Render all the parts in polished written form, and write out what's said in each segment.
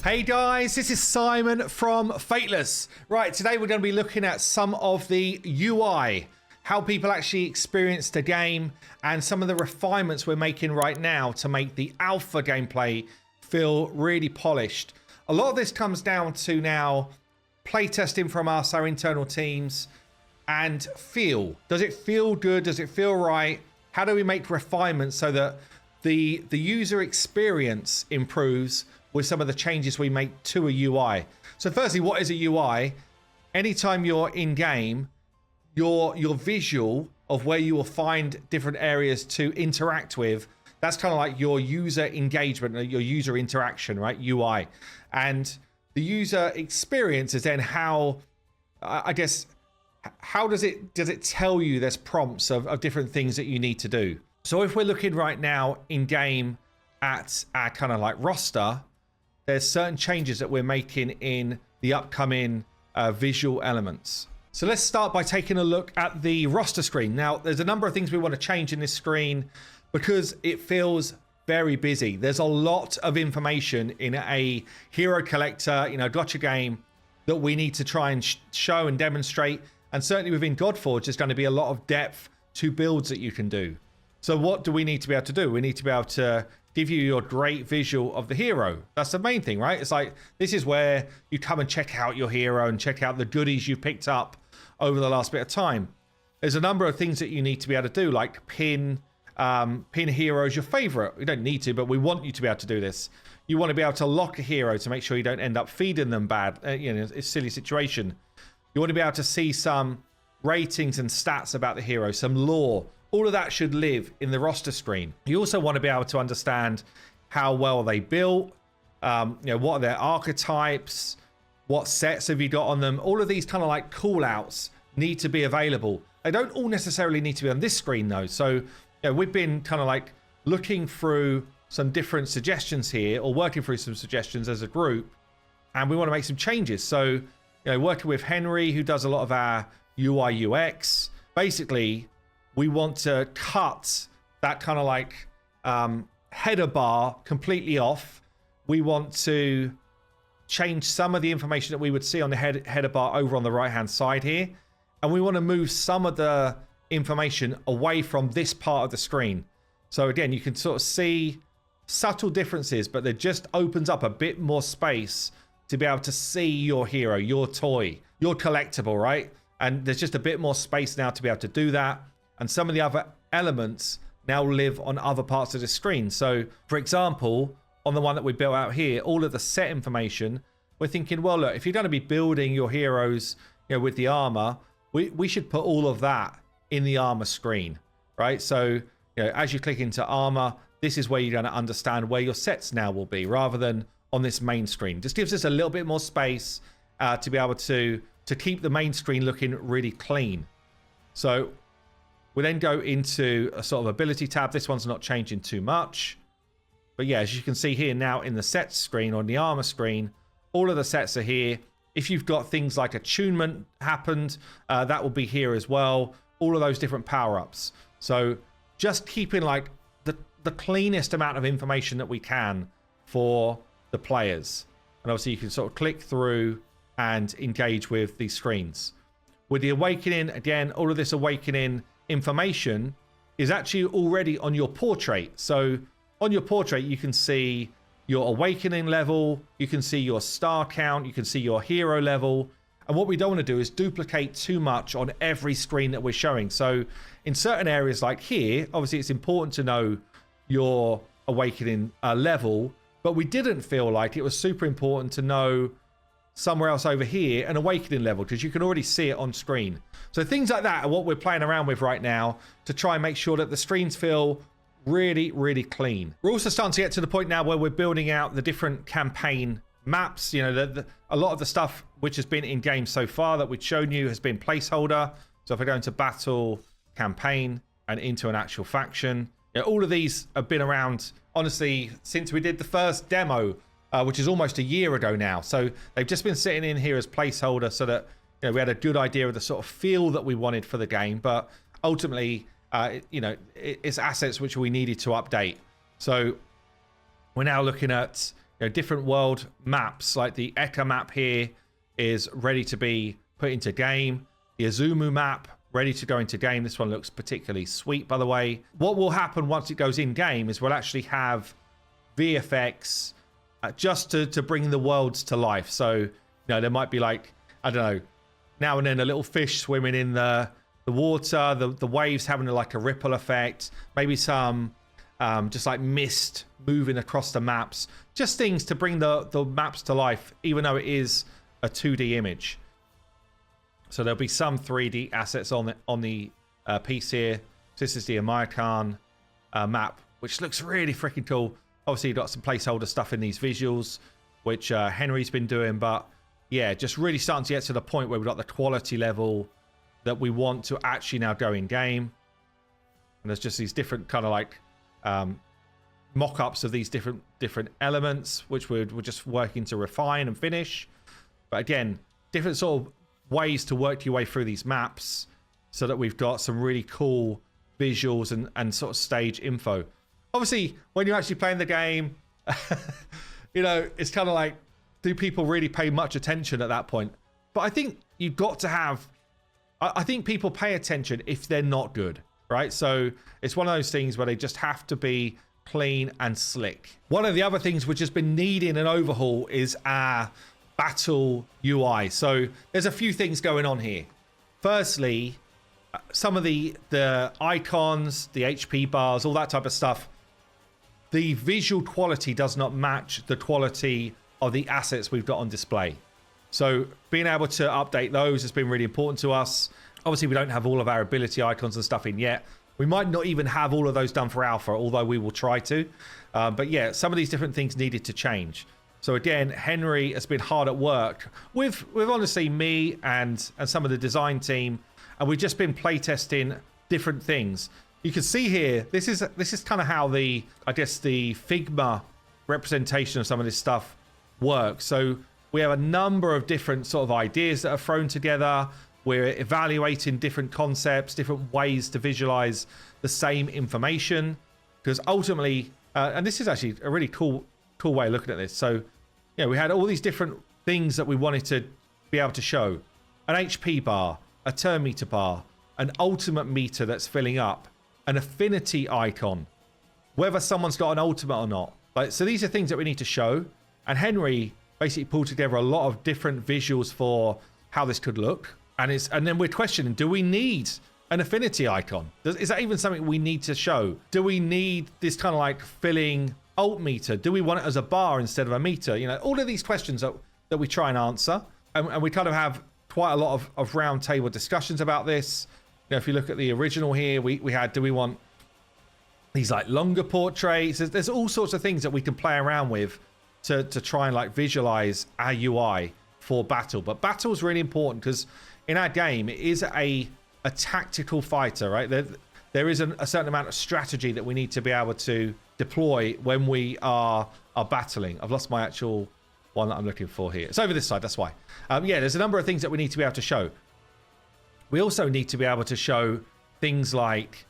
Hey guys, this is Simon from Fateless. Right, today we're going to be looking at some of the UI, how people actually experience the game, and some of the refinements we're making right now to make the alpha gameplay feel really polished. A lot of this comes down to now playtesting from us, our internal teams, and feel. Does it feel good? Does it feel right? How do we make refinements so that the user experience improves with some of the changes we make to a UI? So firstly, what is a UI? Anytime you're in game, your visual of where you will find different areas to interact with, that's kind of like your user engagement, your user interaction, right? UI. And the user experience is then how, I guess, how does it tell you there's prompts of different things that you need to do? So if we're looking right now in game at our kind of like roster, there's certain changes that we're making in the upcoming visual elements. So let's start by taking a look at the roster screen. Now, there's a number of things we want to change in this screen because it feels very busy. There's a lot of information in a hero collector, gotcha game that we need to try and show and demonstrate. And certainly within Godforge, there's going to be a lot of depth to builds that you can do. So what do we need to be able to do? We need to be able to give you your great visual of the hero. That's the main thing, right? It's like, this is where you come and check out your hero and check out the goodies you picked up over the last bit of time. There's a number of things that you need to be able to do, like pin heroes your favorite. You don't need to, but we want you to be able to do this. You want to be able to lock a hero to make sure you don't end up feeding them bad. It's a silly situation. You want to be able to see some ratings and stats about the hero, some lore. All of that should live in the roster screen. You also want to be able to understand how well they built, what are their archetypes, what sets have you got on them. All of these kind of like call outs need to be available. They don't all necessarily need to be on this screen though. So we've been kind of like looking through some different suggestions here, or working through some suggestions as a group, and we want to make some changes. So working with Henry, who does a lot of our UI UX, basically we want to cut that kind of like header bar completely off. We want to change some of the information that we would see on the header bar over on the right hand side here, and we want to move some of the information away from this part of the screen. So again, you can sort of see subtle differences, but it just opens up a bit more space to be able to see your hero, your toy, your collectible, right? And there's just a bit more space now to be able to do that. And some of the other elements now live on other parts of the screen. So for example, on the one that we built out here, all of the set information, we're thinking, well, look, if you're going to be building your heroes, with the armor, we should put all of that in the armor screen, right? So, as you click into armor, this is where you're going to understand where your sets now will be, rather than on this main screen. Just gives us a little bit more space to be able to keep the main screen looking really clean. So we then go into a sort of ability tab. This one's not changing too much. But yeah, as you can see here now in the sets screen, on the armor screen, all of the sets are here. If you've got things like attunement happened, that will be here as well. All of those different power-ups. So just keeping like the cleanest amount of information that we can for the players. And obviously you can sort of click through and engage with these screens. With the awakening, again, all of this awakening information is actually already on your portrait. So on your portrait, you can see your awakening level, you can see your star count, you can see your hero level. And what we don't want to do is duplicate too much on every screen that we're showing. So in certain areas like here, obviously it's important to know your awakening level, but we didn't feel like it was super important to know somewhere else over here an awakening level, because you can already see it on screen. So things like that are what we're playing around with right now to try and make sure that the screens feel really, really clean. We're also starting to get to the point now where we're building out the different campaign maps. A lot of the stuff which has been in game so far that we've shown you has been placeholder. So if I go into battle, campaign, and into an actual faction, all of these have been around, honestly, since we did the first demo, which is almost a year ago now. So they've just been sitting in here as placeholder so that we had a good idea of the sort of feel that we wanted for the game. But ultimately, it's assets which we needed to update. So we're now looking at different world maps, like the Eka map here is ready to be put into game. The Azumu map ready to go into game. This one looks particularly sweet, by the way. What will happen once it goes in game is we'll actually have VFX just to bring the worlds to life. So, there might be like, I don't know, now and then a little fish swimming in the water, the waves having like a ripple effect, maybe some just like mist moving across the maps, just things to bring the maps to life, even though it is a 2D image. So there'll be some 3D assets on the piece here. This is the Amayakhan map, which looks really freaking cool. Obviously, you've got some placeholder stuff in these visuals, which Henry's been doing. But yeah, just really starting to get to the point where we've got the quality level that we want to actually now go in game. And there's just these different kind of like mock-ups of these different elements, which we're just working to refine and finish. But again, different sort of ways to work your way through these maps so that we've got some really cool visuals and sort of stage info. Obviously, when you're actually playing the game, it's kind of like, do people really pay much attention at that point? But I think you've got to have, I think people pay attention if they're not good, right? So it's one of those things where they just have to be clean and slick. One of the other things which has been needing an overhaul is our battle UI. So there's a few things going on here. Firstly, some of the icons, the HP bars, all that type of stuff, the visual quality does not match the quality of the assets we've got on display. So being able to update those has been really important to us. Obviously, we don't have all of our ability icons and stuff in yet. We might not even have all of those done for alpha, although we will try to. But yeah, some of these different things needed to change. So again, Henry has been hard at work with honestly me and some of the design team, and we've just been playtesting different things. You can see here, this is kind of how the Figma representation of some of this stuff works. So we have a number of different sort of ideas that are thrown together. We're evaluating different concepts, different ways to visualize the same information, because ultimately, and this is actually a really cool way of looking at this. So, we had all these different things that we wanted to be able to show: an HP bar, a turn meter bar, an ultimate meter that's filling up, an affinity icon, whether someone's got an ultimate or not. So these are things that we need to show. And Henry basically pulled together a lot of different visuals for how this could look. And then we're questioning, do we need an affinity icon? Is that even something we need to show? Do we need this kind of like filling alt meter? Do we want it as a bar instead of a meter? All of these questions that we try and answer. And we kind of have quite a lot of round table discussions about this. If you look at the original here, we had, do we want these like longer portraits? There's all sorts of things that we can play around with to try and like visualize our UI for battle. But battle is really important because in our game, it is a tactical fighter, right? There is a certain amount of strategy that we need to be able to deploy when we are battling. I've lost my actual one that I'm looking for here. It's over this side, that's why. Yeah, there's a number of things that we need to be able to show. We also need to be able to show things like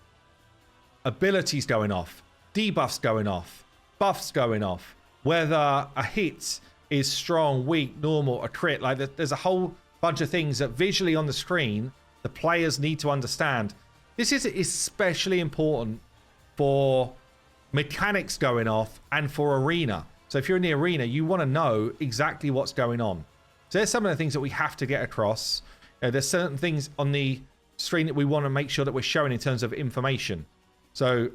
abilities going off, debuffs going off, buffs going off, whether a hit is strong, weak, normal, a crit. Like there's a whole bunch of things that visually on the screen the players need to understand. This is especially important for mechanics going off and for arena. So if you're in the arena, you want to know exactly what's going on. So there's some of the things that we have to get across. There's certain things on the screen that we want to make sure that we're showing in terms of information. So,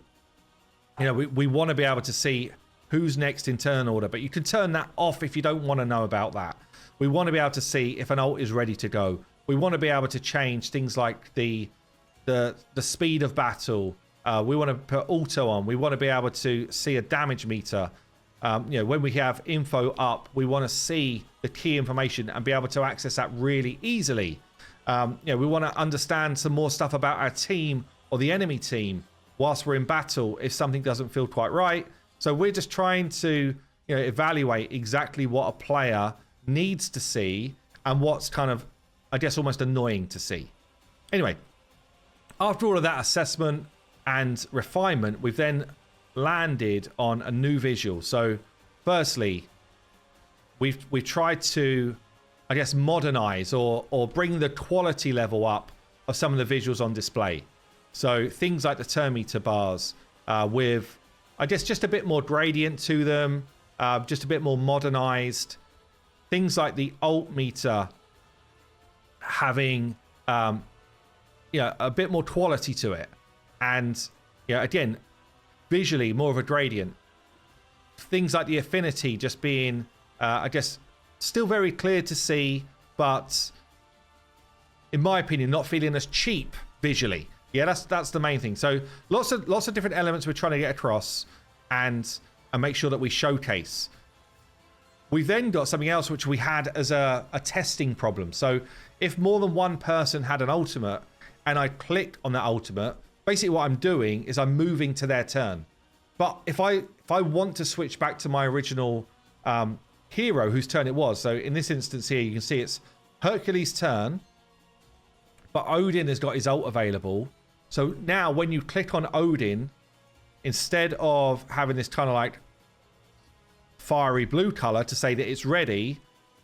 we want to be able to see who's next in turn order, but you can turn that off if you don't want to know about that. We want to be able to see if an ult is ready to go. We want to be able to change things like the speed of battle. We want to put auto on. We want to be able to see a damage meter. When we have info up, we want to see the key information and be able to access that really easily. We want to understand some more stuff about our team or the enemy team whilst we're in battle if something doesn't feel quite right. So we're just trying to evaluate exactly what a player needs to see and what's kind of, I guess, almost annoying to see. Anyway, after all of that assessment and refinement, we've then landed on a new visual. So firstly, we've tried to, I guess, modernize or bring the quality level up of some of the visuals on display. So things like the turn meter bars with, I guess, just a bit more gradient to them, just a bit more modernized. Things like the alt meter having, a bit more quality to it. And, again, visually more of a gradient. Things like the affinity just being, I guess, still very clear to see, but in my opinion, not feeling as cheap visually. Yeah, that's the main thing. So lots of different elements we're trying to get across and make sure that we showcase. We've then got something else which we had as a testing problem. So if more than one person had an ultimate and I clicked on that ultimate, basically what I'm doing is I'm moving to their turn. But if I want to switch back to my original hero whose turn it was, so in this instance here you can see it's Hercules' turn, but Odin has got his ult available. So now when you click on Odin, instead of having this kind of like fiery blue color to say that it's ready,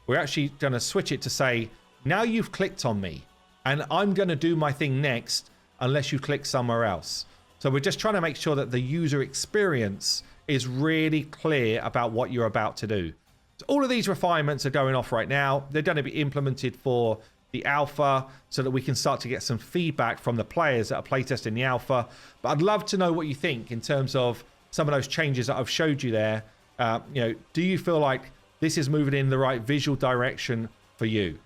we're actually going to switch it to say, now you've clicked on me and I'm going to do my thing next unless you click somewhere else. So we're just trying to make sure that the user experience is really clear about what you're about to do. So all of these refinements are going off right now. They're going to be implemented for the alpha so that we can start to get some feedback from the players that are playtesting the alpha. But I'd love to know what you think in terms of some of those changes that I've showed you there. Do you feel like this is moving in the right visual direction for you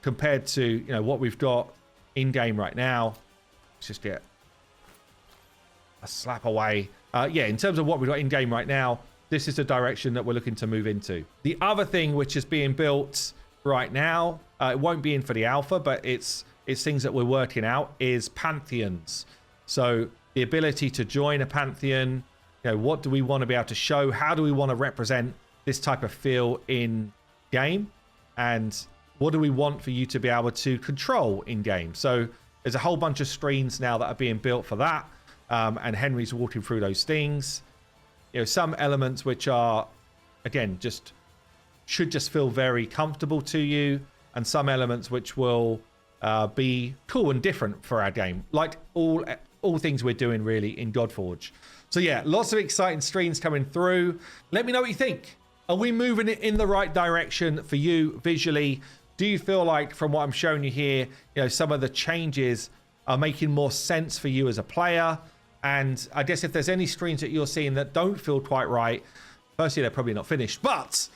compared to what we've got in game right now? Let's just get a slap away. In terms of what we've got in game right now, this is the direction that we're looking to move into. The other thing which is being built right now, it won't be in for the alpha, but it's things that we're working out, is pantheons. So the ability to join a pantheon, what do we want to be able to show? How do we want to represent this type of feel in game? And what do we want for you to be able to control in game? So there's a whole bunch of screens now that are being built for that. And Henry's walking through those things. Some elements which are, again, should just feel very comfortable to you, and some elements which will be cool and different for our game, like all things we're doing really in Godforge. So yeah, lots of exciting streams coming through. Let me know what you think. Are we moving it in the right direction for you visually? Do you feel like, from what I'm showing you here, some of the changes are making more sense for you as a player? And I guess if there's any streams that you're seeing that don't feel quite right, firstly, they're probably not finished, but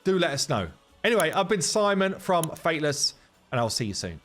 do let us know. Anyway, I've been Simon from Fateless, and I'll see you soon.